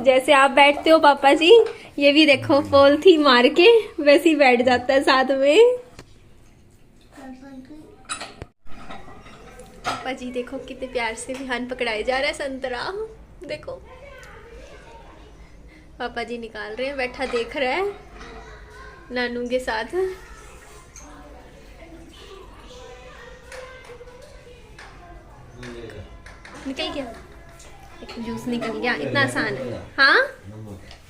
जैसे आप बैठते हो पापा जी, ये भी देखो पॉलिथीन मार के वैसे ही बैठ जाता है साथ में। पापा जी देखो कितने प्यार से विहान पकड़ाए जा रहा है संतरा, देखो पापा जी निकाल रहे हैं, बैठा देख रहा है नानू के साथ। निकल गया, जूस निकल गया, इतना आसान है। हाँ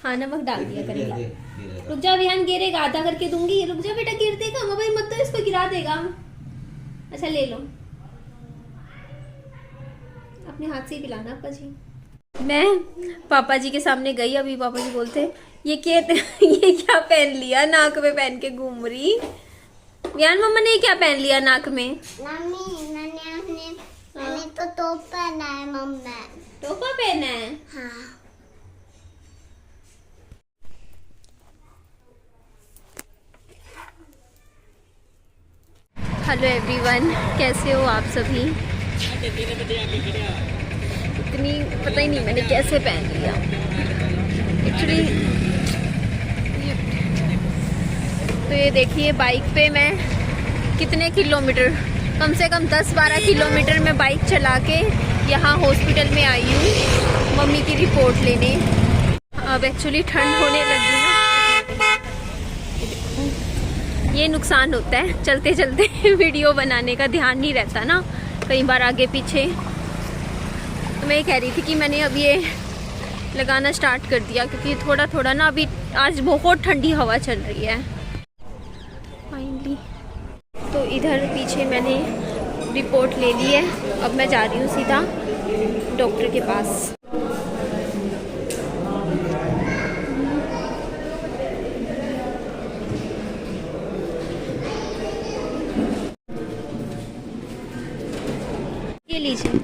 हाँ नमक डाल दिया करेगा। रुक जा विहान, गिरेगा, आधा करके दूंगी, रुक जा बेटा, गिर देगा मोबाइल, मत तो इसको गिरा देगा। अच्छा ले लो, अपने हाथ से ही पिलाना पापा जी। मैं पापा जी के सामने गई, अभी पापा जी बोलते ये क्या पहन लिया, नाक में पहन के घूम रही। विहान मम्मा ने क्या पहन लिया नाक में? मैंने तो टोप पहना है मम्मा। टोपा पहना है? हाँ। हेलो एवरीवन, कैसे हो आप सभी? इतनी पता ही नहीं मैंने कैसे पहन लिया एक्चुअली। तो ये देखिए बाइक पे मैं कितने किलोमीटर, कम से कम 10-12 किलोमीटर में बाइक चला के यहाँ हॉस्पिटल में आई हूँ मम्मी की रिपोर्ट लेने। अब एक्चुअली ठंड होने लगी ना, ये नुकसान होता है चलते चलते वीडियो बनाने का ध्यान नहीं रहता ना, कई बार आगे पीछे। तो मैं ये कह रही थी कि मैंने अब ये लगाना स्टार्ट कर दिया क्योंकि थोड़ा थोड़ा ना, अभी आज बहुत ठंडी हवा चल रही है फाइनली। तो इधर पीछे मैंने रिपोर्ट ले ली है, अब मैं जा रही हूँ सीधा डॉक्टर के पास। ये लीजिए।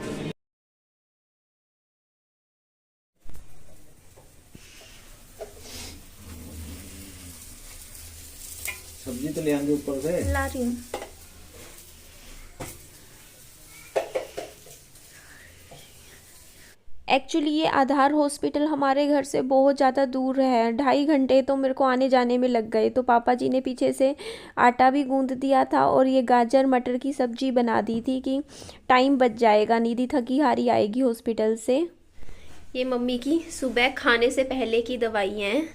सब्जी तो ले आएंगे ऊपर से, ला रही हूँ। एक्चुअली ये आधार हॉस्पिटल हमारे घर से बहुत ज़्यादा दूर है, 2.5 घंटे तो मेरे को आने जाने में लग गए। तो पापा जी ने पीछे से आटा भी गूंद दिया था और ये गाजर मटर की सब्जी बना दी थी कि टाइम बच जाएगा, निधि थकी हारी आएगी हॉस्पिटल से। ये मम्मी की सुबह खाने से पहले की दवाइयाँ हैं।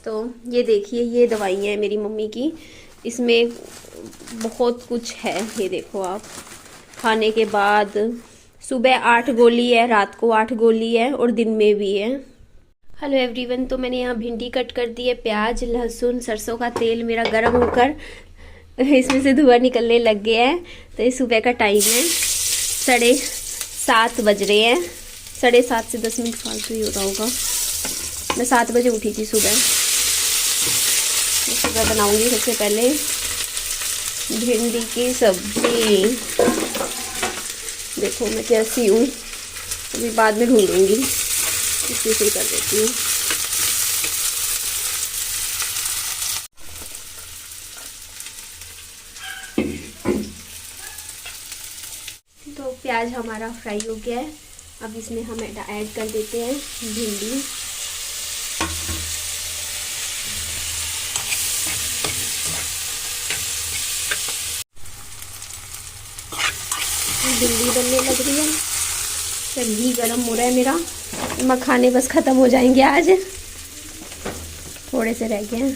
तो ये देखिए ये दवाइयाँ हैं मेरी मम्मी की, इसमें बहुत कुछ है, ये देखो आप। खाने के बाद सुबह 8 गोली है, रात को 8 गोली है और दिन में भी है। हेलो एवरीवन, तो मैंने यहाँ भिंडी कट कर दी है, प्याज लहसुन सरसों का तेल मेरा गर्म होकर इसमें से धुआं निकलने लग गया है। तो ये सुबह का टाइम है, 7:30 बज रहे हैं, 7:30 से 10 मिनट फालतू ही हो रहा होगा। मैं 7 बजे उठी थी सुबह। सुबह बनाऊंगी सबसे पहले भिंडी की सब्जी। देखो मैं कैसी हूँ, अभी बाद में ढूंढूंगी, इसी से कर देती हूँ। तो प्याज हमारा फ्राई हो गया है, अब इसमें हम ऐड कर देते हैं भिंडी। भिंडी बनने लग रही है, फिर घी गरम हो रहा है मेरा। मखाने बस ख़त्म हो जाएंगे आज, थोड़े से रह गए हैं।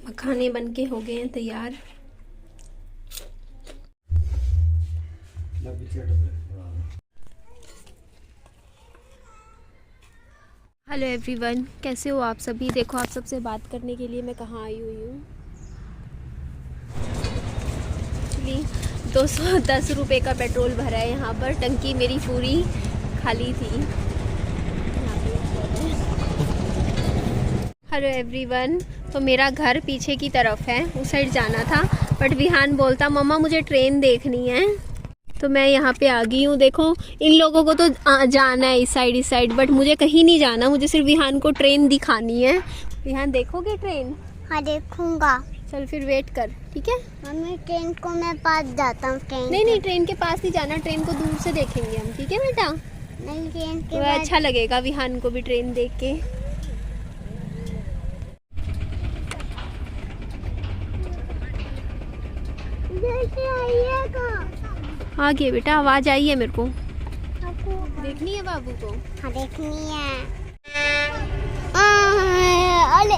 मखाने बनके हो गए हैं तैयार। हेलो एवरीवन, कैसे हो आप सभी? देखो आप सबसे बात करने के लिए मैं कहाँ आई हुई हूँ। 210 रुपये का पेट्रोल भरा है यहाँ पर, टंकी मेरी पूरी खाली थी। हेलो एवरीवन, तो मेरा घर पीछे की तरफ है, उस साइड जाना था, बट विहान बोलता मम्मा मुझे ट्रेन देखनी है, तो मैं यहाँ पे आ गई हूँ। देखो इन लोगों को तो जाना है इस साइड, बट मुझे कहीं नहीं जाना, मुझे सिर्फ विहान को ट्रेन दिखानी है। विहान देखोगे ट्रेन? हाँ देखूंगा। चल फिर वेट कर, ठीक है? मम्मी ट्रेन को मैं पास जाता हूँ। नहीं ट्रेन के पास नहीं जाना, ट्रेन को दूर से देखेंगे हम, ठीक है बेटा? नहीं ट्रेन के तो बाद अच्छा लगेगा विहान को भी ट्रेन देख के। जैसे आइएगा आ गए बेटा, आवाज आई है मेरे को। आपको। देखनी है बाबू को। हाँ देखनी है। अरे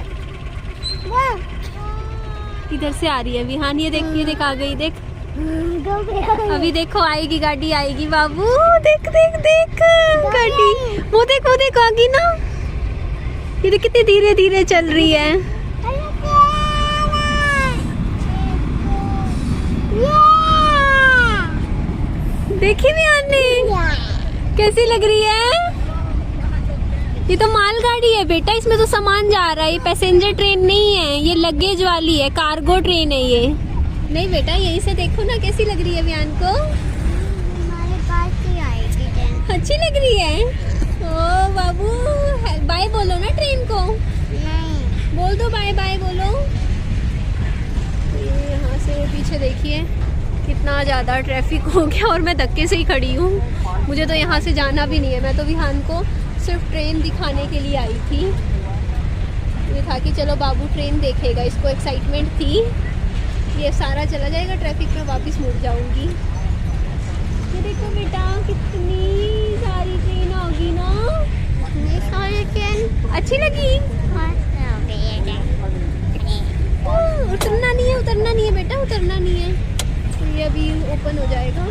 इधर से आ रही है विहान, ये देख आ गई, देख अभी देखो आएगी गाड़ी, आएगी बाबू, देख देख देख गाड़ी, वो देख आ गई ना। ये देख कितनी धीरे धीरे चल रही है। देखी विहान ने कैसी लग रही है। ये तो मालगाड़ी है बेटा, इसमें तो सामान जा रहा है, ये पैसेंजर ट्रेन नहीं है, ये लगेज वाली है, कार्गो ट्रेन है ये। नहीं बेटा यहीं से देखो ना कैसी लग रही है विहान को। हमारे पास ही आएगी ट्रेन। अच्छी लग रही है। ओ बाबू बाय बोलो ना ट्रेन को। नहीं बोल दो बाय बाय बोलो। ये यहाँ से पीछे देखिए कितना ज़्यादा ट्रैफिक हो गया और मैं धक्के से ही खड़ी हूँ। मुझे तो यहाँ से जाना भी नहीं है, मैं तो विहान को सिर्फ ट्रेन दिखाने के लिए आई थी। ये था कि चलो बाबू ट्रेन देखेगा, इसको एक्साइटमेंट थी। ये सारा चला जाएगा ट्रैफिक में, वापस मुड़ जाऊंगी। ये देखो बेटा कितनी सारी ट्रेन होगी ना। इतनी सारी ट्रेन अच्छी लगी। उतरना नहीं है बेटा, उतरना नहीं है। तो ये अभी ओपन हो जाएगा।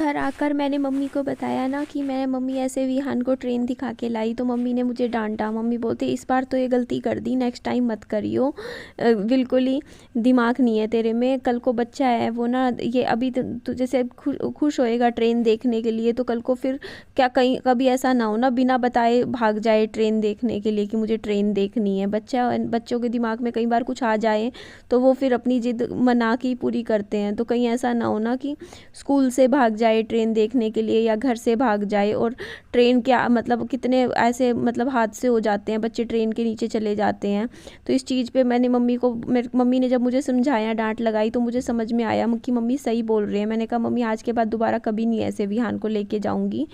घर आकर मैंने मम्मी को बताया ना कि मैं मम्मी ऐसे विहान को ट्रेन दिखा के लाई, तो मम्मी ने मुझे डांटा। मम्मी बोलते इस बार तो ये गलती कर दी, नेक्स्ट टाइम मत करियो, बिल्कुल ही दिमाग नहीं है तेरे में। कल को बच्चा है वो ना, ये अभी तो जैसे खुश होएगा ट्रेन देखने के लिए, तो कल को फिर क्या कहीं कभी ऐसा ना हो ना बिना बताए भाग जाए ट्रेन देखने के लिए कि मुझे ट्रेन देखनी है। बच्चों के दिमाग में कई बार कुछ आ जाए तो वो फिर अपनी जिद मना के पूरी करते हैं। तो कहीं ऐसा ना हो ना कि स्कूल से भाग जाए ट्रेन देखने के लिए या घर से भाग जाए। और ट्रेन क्या मतलब कितने ऐसे मतलब हादसे हो जाते हैं, बच्चे ट्रेन के नीचे चले जाते हैं। तो इस चीज़ पे मैंने मम्मी ने जब मुझे समझाया, डांट लगाई, तो मुझे समझ में आया कि मम्मी सही बोल रहे हैं। मैंने कहा मम्मी आज के बाद दोबारा कभी नहीं ऐसे विहान को लेके जाऊंगी,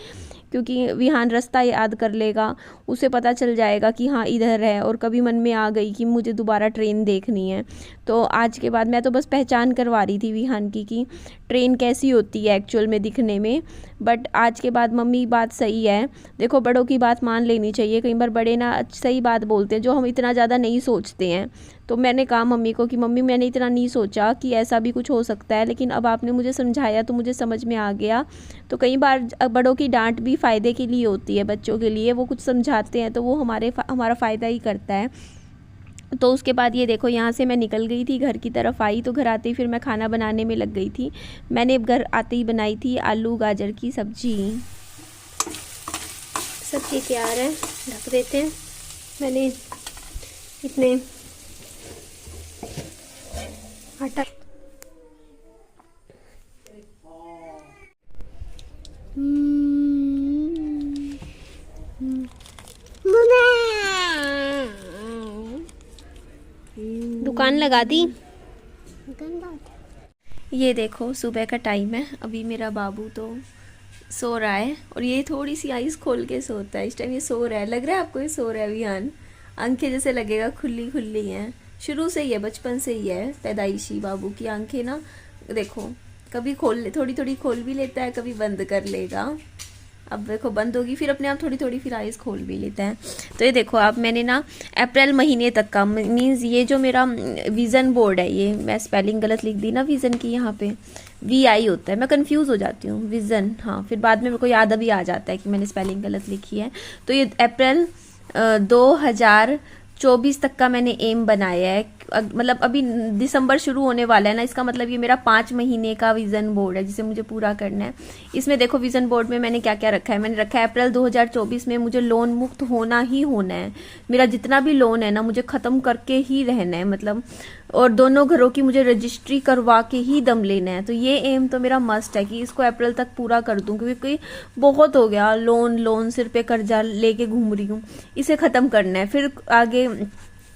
क्योंकि विहान रास्ता याद कर लेगा, उसे पता चल जाएगा कि हाँ इधर है, और कभी मन में आ गई कि मुझे दोबारा ट्रेन देखनी है। तो आज के बाद मैं तो बस पहचान करवा रही थी विहान की कि ट्रेन कैसी होती है एक्चुअल में दिखने में। बट आज के बाद मम्मी बात सही है। देखो बड़ों की बात मान लेनी चाहिए, कई बार बड़े ना सही बात बोलते हैं जो हम इतना ज़्यादा नहीं सोचते हैं। तो मैंने कहा मम्मी को कि मम्मी मैंने इतना नहीं सोचा कि ऐसा भी कुछ हो सकता है, लेकिन अब आपने मुझे समझाया तो मुझे समझ में आ गया। तो कई बार बड़ों की डांट भी फ़ायदे के लिए होती है, बच्चों के लिए। वो कुछ समझाते हैं तो वो हमारा फ़ायदा ही करता है। तो उसके बाद ये देखो यहाँ से मैं निकल गई थी, घर की तरफ आई। तो घर आते ही फिर मैं खाना बनाने में लग गई थी। मैंने घर आते ही बनाई थी आलू गाजर की सब्जी। सब्जी तैयार है, ढक देते हैं। मैंने इतने आटा दुकान लगा दी। ये देखो सुबह का टाइम है, अभी मेरा बाबू तो सो रहा है और ये थोड़ी सी आइज़ खोल के सोता है। इस टाइम ये सो रहा है, लग रहा है आपको ये सो रहा है विहान? आंखें जैसे लगेगा खुली खुली हैं, शुरू से ही है, बचपन से ही है पैदाइशी। बाबू की आंखें ना देखो कभी थोड़ी थोड़ी खोल भी लेता है, कभी बंद कर लेगा। अब देखो बंद होगी फिर अपने आप थोड़ी थोड़ी फिर आइज़ खोल भी लेता है। तो ये देखो अब मैंने ना अप्रैल महीने तक का मीन्स ये जो मेरा विज़न बोर्ड है, ये मैं स्पेलिंग गलत लिख दी ना विज़न की, यहाँ पे VI होता है, मैं कंफ्यूज हो जाती हूँ विज़न। हाँ फिर बाद में मेरे को याद अभी आ जाता है कि मैंने स्पेलिंग गलत लिखी है। तो ये अप्रैल 2024 तक का मैंने एम बनाया है। मतलब अभी दिसंबर शुरू होने वाला है ना, इसका मतलब ये मेरा 5 महीने का विज़न बोर्ड है जिसे मुझे पूरा करना है। इसमें देखो विज़न बोर्ड में मैंने क्या क्या रखा है। मैंने रखा है अप्रैल 2024 में मुझे लोन मुक्त होना ही होना है। मेरा जितना भी लोन है ना मुझे ख़त्म करके ही रहना है, मतलब और दोनों घरों की मुझे रजिस्ट्री करवा के ही दम लेना है। तो ये एम तो मेरा मस्ट है कि इसको अप्रैल तक पूरा कर दूं, क्योंकि बहुत हो गया लोन सिर पे कर्जा लेके घूम रही हूँ, इसे ख़त्म करना है। फिर आगे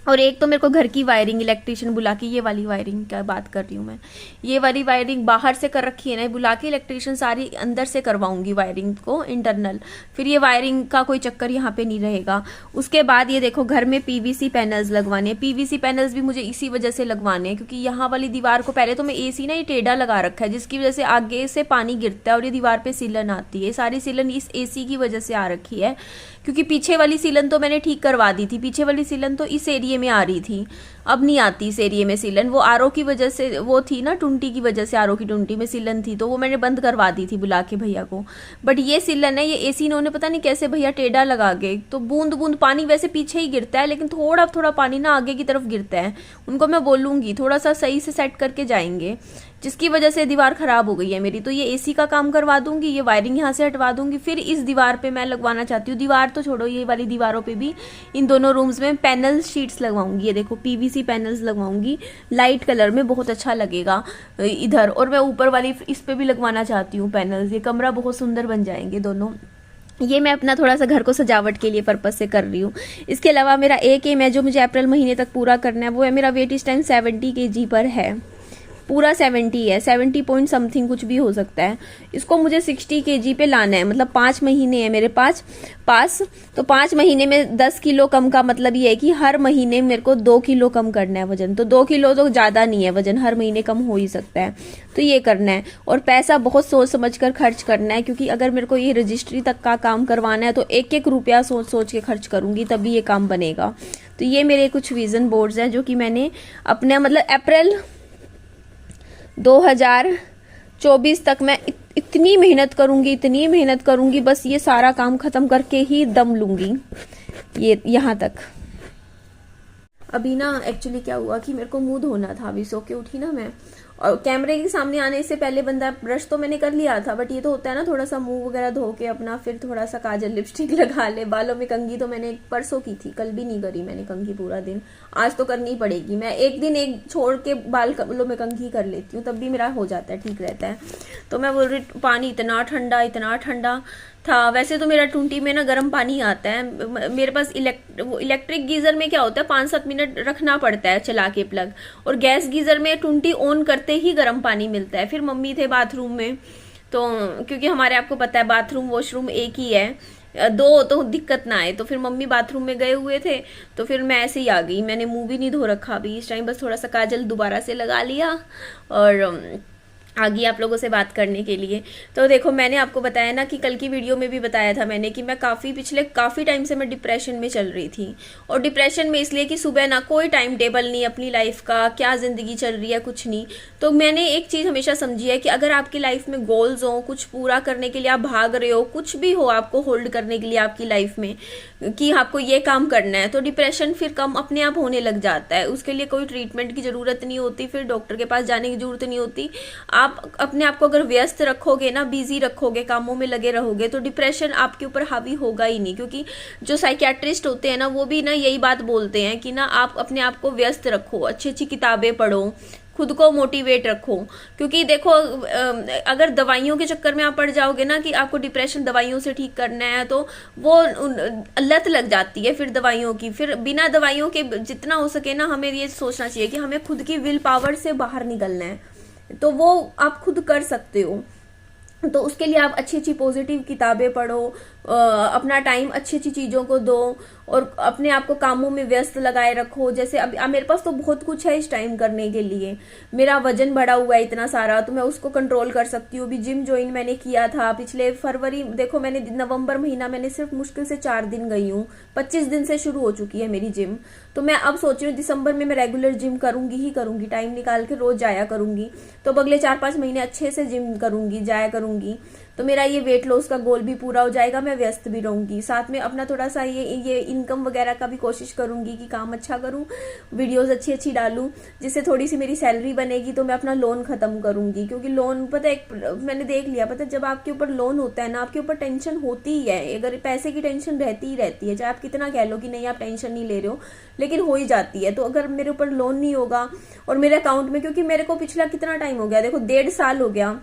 और एक तो मेरे को घर की वायरिंग इलेक्ट्रिशियन बुला के, ये वाली वायरिंग का बात कर रही हूँ मैं, ये वाली वायरिंग बाहर से कर रखी है ना, बुला के इलेक्ट्रिशियन सारी अंदर से करवाऊंगी वायरिंग को इंटरनल, फिर ये वायरिंग का कोई चक्कर यहाँ पे नहीं रहेगा। उसके बाद ये देखो घर में पीवीसी पैनल्स लगवाने, पीवीसी पैनल्स भी मुझे इसी वजह से लगवाने हैं क्योंकि यहाँ वाली दीवार को पहले तो मैं एसी ना ये टेढ़ा लगा रखा है जिसकी वजह से आगे से पानी गिरता है और ये दीवार पे सीलन आती है, सारी सीलन इस एसी की वजह से आ रखी है। क्योंकि पीछे वाली सीलन तो मैंने ठीक करवा दी थी, पीछे वाली सीलन तो इस एरिया में आ रही थी, अब नहीं आती इस एरिया में सीलन, वो आरओ की वजह से वो थी ना, टुंटी की वजह से आरओ की टुंटी में सीलन थी तो वो मैंने बंद करवा दी थी बुला के भैया को। बट ये सीलन है, ये एसी इन्होंने पता नहीं कैसे भैया टेढ़ा लगा के, तो बूंद बूंद पानी वैसे पीछे ही गिरता है लेकिन थोड़ा थोड़ा पानी ना आगे की तरफ गिरता है। उनको मैं बोलूंगी थोड़ा सा सही से सेट करके जाएंगे, जिसकी वजह से दीवार खराब हो गई है मेरी। तो ये एसी का काम करवा दूंगी, ये वायरिंग यहाँ से हटवा दूंगी, फिर इस दीवार पे मैं लगवाना चाहती हूँ, दीवार तो छोड़ो ये वाली दीवारों पे भी इन दोनों रूम्स में पैनल शीट्स लगवाऊंगी। ये देखो पीवीसी पैनल्स लगवाऊंगी लाइट कलर में, बहुत अच्छा लगेगा इधर। और मैं ऊपर वाली इस पे भी लगवाना चाहती हूँ पैनल्स, ये कमरा बहुत सुंदर बन जाएंगे दोनों। ये मैं अपना थोड़ा सा घर को सजावट के लिए पर्पस से कर रही हूँ। इसके अलावा मेरा एक एम है जो मुझे अप्रैल महीने तक पूरा करना है, वो है मेरा वेट इस टाइम 70 kg पर है, पूरा 70 है, 70 पॉइंट समथिंग कुछ भी हो सकता है। इसको मुझे 60 kg पे लाना है, मतलब 5 महीने है मेरे पास तो 5 महीने में 10 किलो कम का मतलब ये है कि हर महीने मेरे को 2 किलो कम करना है वजन। तो 2 किलो तो ज्यादा नहीं है वजन, हर महीने कम हो ही सकता है, तो ये करना है। और पैसा बहुत सोच समझ कर खर्च करना है क्योंकि अगर मेरे को ये रजिस्ट्री तक का काम करवाना है तो एक एक रुपया सोच सोच के खर्च करूंगी तभी ये काम बनेगा। तो ये मेरे कुछ विजन बोर्ड्स हैं जो कि मैंने अपने मतलब अप्रैल 2024 तक मैं इतनी मेहनत करूंगी, बस ये सारा काम खत्म करके ही दम लूंगी ये यहाँ तक। अभी ना एक्चुअली क्या हुआ कि मेरे को मुंह धोना था, अभी सो के उठी ना मैं, और कैमरे के सामने आने से पहले बंदा ब्रश तो मैंने कर लिया था, बट ये तो होता है ना थोड़ा सा मुंह वगैरह धो के अपना फिर थोड़ा सा काजल लिपस्टिक लगा ले। बालों में कंघी तो मैंने परसों की थी, कल भी नहीं करी मैंने कंघी पूरा दिन, आज तो करनी पड़ेगी। मैं एक दिन एक छोड़ के बालों में कंघी कर लेती हूँ तब भी मेरा हो जाता है, ठीक रहता है। तो मैं बोल रही पानी इतना ठंडा था। वैसे तो मेरा टूंटी में ना गर्म पानी आता है, मेरे पास इलेक्ट्रिक गीजर में क्या होता है 5-7 मिनट रखना पड़ता है चला के प्लग, और गैस गीजर में टूंटी ऑन करते ही गर्म पानी मिलता है। फिर मम्मी थे बाथरूम में, तो क्योंकि हमारे आपको पता है बाथरूम वॉशरूम एक ही है, 2 तो दिक्कत ना आए, तो फिर मम्मी बाथरूम में गए हुए थे तो फिर मैं ऐसे ही आ गई। मैंने मुंह भी नहीं धो रखा अभी इस टाइम, बस थोड़ा सा काजल दोबारा से लगा लिया और आ गई आप लोगों से बात करने के लिए। तो देखो मैंने आपको बताया ना कि कल की वीडियो में भी बताया था मैंने कि मैं पिछले काफ़ी टाइम से मैं डिप्रेशन में चल रही थी। और डिप्रेशन में इसलिए कि सुबह ना कोई टाइम टेबल नहीं अपनी लाइफ का, क्या ज़िंदगी चल रही है कुछ नहीं। तो मैंने एक चीज़ हमेशा समझी है कि अगर आपकी लाइफ में गोल्स हो, कुछ पूरा करने के लिए आप भाग रहे हो, कुछ भी हो आपको होल्ड करने के लिए आपकी लाइफ में कि आपको ये काम करना है, तो डिप्रेशन फिर कम अपने आप होने लग जाता है। उसके लिए कोई ट्रीटमेंट की ज़रूरत नहीं होती, फिर डॉक्टर के पास जाने की ज़रूरत नहीं होती। आप अपने आप को अगर व्यस्त रखोगे ना, बिजी रखोगे, कामों में लगे रहोगे, तो डिप्रेशन आपके ऊपर हावी होगा ही नहीं। क्योंकि जो साइकियाट्रिस्ट होते हैं ना वो भी ना यही बात बोलते हैं कि ना आप अपने आप को व्यस्त रखो, अच्छी अच्छी किताबें पढ़ो, खुद को मोटिवेट रखो। क्योंकि देखो अगर दवाइयों के चक्कर में आप पड़ जाओगे ना कि आपको डिप्रेशन दवाइयों से ठीक करना है, तो वो लत लग जाती है फिर दवाइयों की। फिर बिना दवाइयों के जितना हो सके ना हमें ये सोचना चाहिए कि हमें खुद की विल पावर से बाहर निकलना है, तो वो आप खुद कर सकते हो। तो उसके लिए आप अच्छी अच्छी पॉजिटिव किताबें पढ़ो, अपना टाइम अच्छी अच्छी चीज़ों को दो और अपने आप को कामों में व्यस्त लगाए रखो। जैसे अब मेरे पास तो बहुत कुछ है इस टाइम करने के लिए, मेरा वजन बढ़ा हुआ है इतना सारा, तो मैं उसको कंट्रोल कर सकती हूँ। अभी जिम ज्वाइन मैंने किया था पिछले फरवरी, देखो मैंने नवंबर महीना मैंने सिर्फ मुश्किल से 4 दिन गई हूँ, 25 दिन से शुरू हो चुकी है मेरी जिम। तो मैं अब सोच रही हूँ दिसंबर में मैं रेगुलर जिम करूंगी, टाइम निकाल के रोज जाया करूंगी। तो अगले 4-5 महीने अच्छे से जिम करूंगी, जाया करूंगी, तो मेरा ये वेट लॉस का गोल भी पूरा हो जाएगा, मैं व्यस्त भी रहूंगी। साथ में अपना थोड़ा सा ये इनकम वगैरह का भी कोशिश करूंगी कि काम अच्छा करूं, वीडियोस अच्छी अच्छी डालूं, जिससे थोड़ी सी मेरी सैलरी बनेगी। तो मैं अपना लोन खत्म करूंगी, क्योंकि लोन पता है मैंने देख लिया, पता है जब आपके ऊपर लोन होता है ना आपके ऊपर टेंशन होती ही है। अगर पैसे की टेंशन रहती ही रहती है, चाहे आप कितना कह लो कि नहीं आप टेंशन नहीं ले रहे हो, लेकिन हो ही जाती है। तो अगर मेरे ऊपर लोन नहीं होगा और मेरे अकाउंट में, क्योंकि मेरे को पिछला कितना टाइम हो गया, देखो 1.5 साल हो गया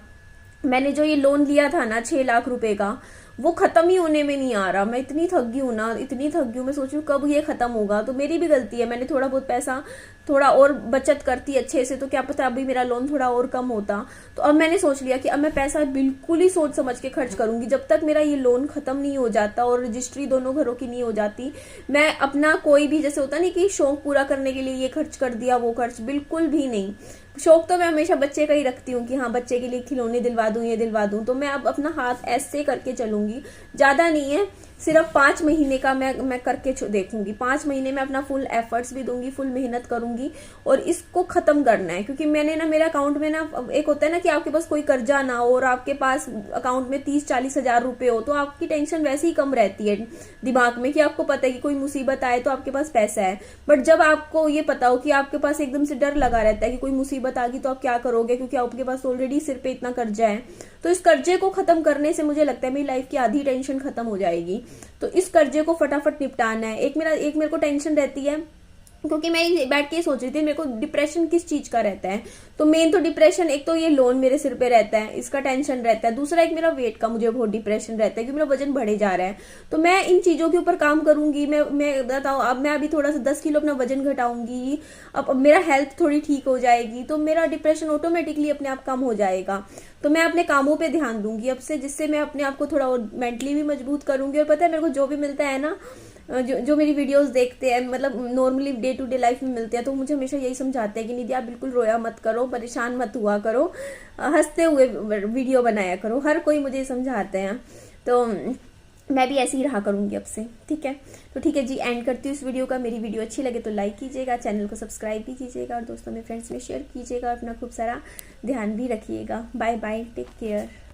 मैंने जो ये लोन लिया था ना 6 लाख रुपए का, वो खत्म ही होने में नहीं आ रहा। मैं इतनी थक गई हूँ ना, इतनी थक गई हूँ, मैं सोच रही हूँ कब ये खत्म होगा। तो मेरी भी गलती है, मैंने थोड़ा बहुत पैसा थोड़ा और बचत करती अच्छे से तो क्या पता अभी मेरा लोन थोड़ा और कम होता। तो अब मैंने सोच लिया कि अब मैं पैसा बिल्कुल ही सोच समझ के खर्च करूंगी। जब तक मेरा ये लोन खत्म नहीं हो जाता और रजिस्ट्री दोनों घरों की नहीं हो जाती, मैं अपना कोई भी, जैसे होता नहीं कि शौक पूरा करने के लिए ये खर्च कर दिया वो खर्च, बिल्कुल भी नहीं। शौक तो मैं हमेशा बच्चे का ही रखती हूँ कि हाँ बच्चे के लिए खिलौने दिलवा दूं, ये दिलवा दूं। तो मैं अब अपना हाथ ऐसे करके चलूंगी, ज्यादा नहीं है, सिर्फ 5 महीने का मैं करके देखूंगी। 5 महीने में अपना फुल एफर्ट्स भी दूंगी, फुल मेहनत करूंगी और इसको खत्म करना है। क्योंकि मैंने ना, मेरा अकाउंट में ना, एक होता है ना कि आपके पास कोई कर्जा ना हो और आपके पास अकाउंट में 30-40 हजार रुपए हो, तो आपकी टेंशन वैसे ही कम रहती है दिमाग में कि आपको पता है कि कोई मुसीबत आए तो आपके पास पैसा है। बट जब आपको ये पता हो कि आपके पास एकदम से डर लगा रहता है कि कोई मुसीबत आ गई तो आप क्या करोगे, क्योंकि आपके पास ऑलरेडी सिर पे इतना कर्जा है, तो इस कर्जे को खत्म करने से मुझे लगता है मेरी लाइफ की आधी टेंशन खत्म हो जाएगी। तो इस कर्जे को फटाफट निपटाना है। एक मेरे को टेंशन रहती है, क्योंकि मैं बैठ के सोच रही थी मेरे को डिप्रेशन किस चीज का रहता है। तो मेन तो डिप्रेशन, एक तो ये लोन मेरे सिर पे रहता है, इसका टेंशन रहता है। दूसरा एक मेरा वेट का मुझे बहुत डिप्रेशन रहता है क्योंकि मेरा वजन बढ़े जा रहा है। तो मैं इन चीजों के ऊपर काम करूंगी। मैं बताऊं, अब मैं अभी थोड़ा सा 10 किलो अपना वजन घटाऊंगी, अब मेरा हेल्थ थोड़ी ठीक हो जाएगी, तो मेरा डिप्रेशन ऑटोमेटिकली अपने आप कम हो जाएगा। तो मैं अपने कामों पे ध्यान दूंगी अब से, जिससे मैं अपने आप को थोड़ा और मेंटली भी मजबूत करूंगी। और पता है मेरे को जो भी मिलता है ना, जो मेरी वीडियोस देखते हैं, मतलब normally day to day life में मिलते हैं, तो मुझे हमेशा यही समझाते हैं कि निधि आप बिल्कुल रोया मत करो, परेशान मत हुआ करो, हंसते हुए वीडियो बनाया करो। हर कोई मुझे समझाते हैं, तो मैं भी ऐसे ही रहा करूंगी अब से। ठीक है, तो ठीक है जी, एंड करती हूँ इस वीडियो का। मेरी वीडियो अच्छी लगे तो लाइक कीजिएगा, चैनल को सब्सक्राइब भी कीजिएगा और दोस्तों में, फ्रेंड्स में शेयर कीजिएगा। अपना खूब सारा ध्यान भी रखिएगा। Bye bye, take care.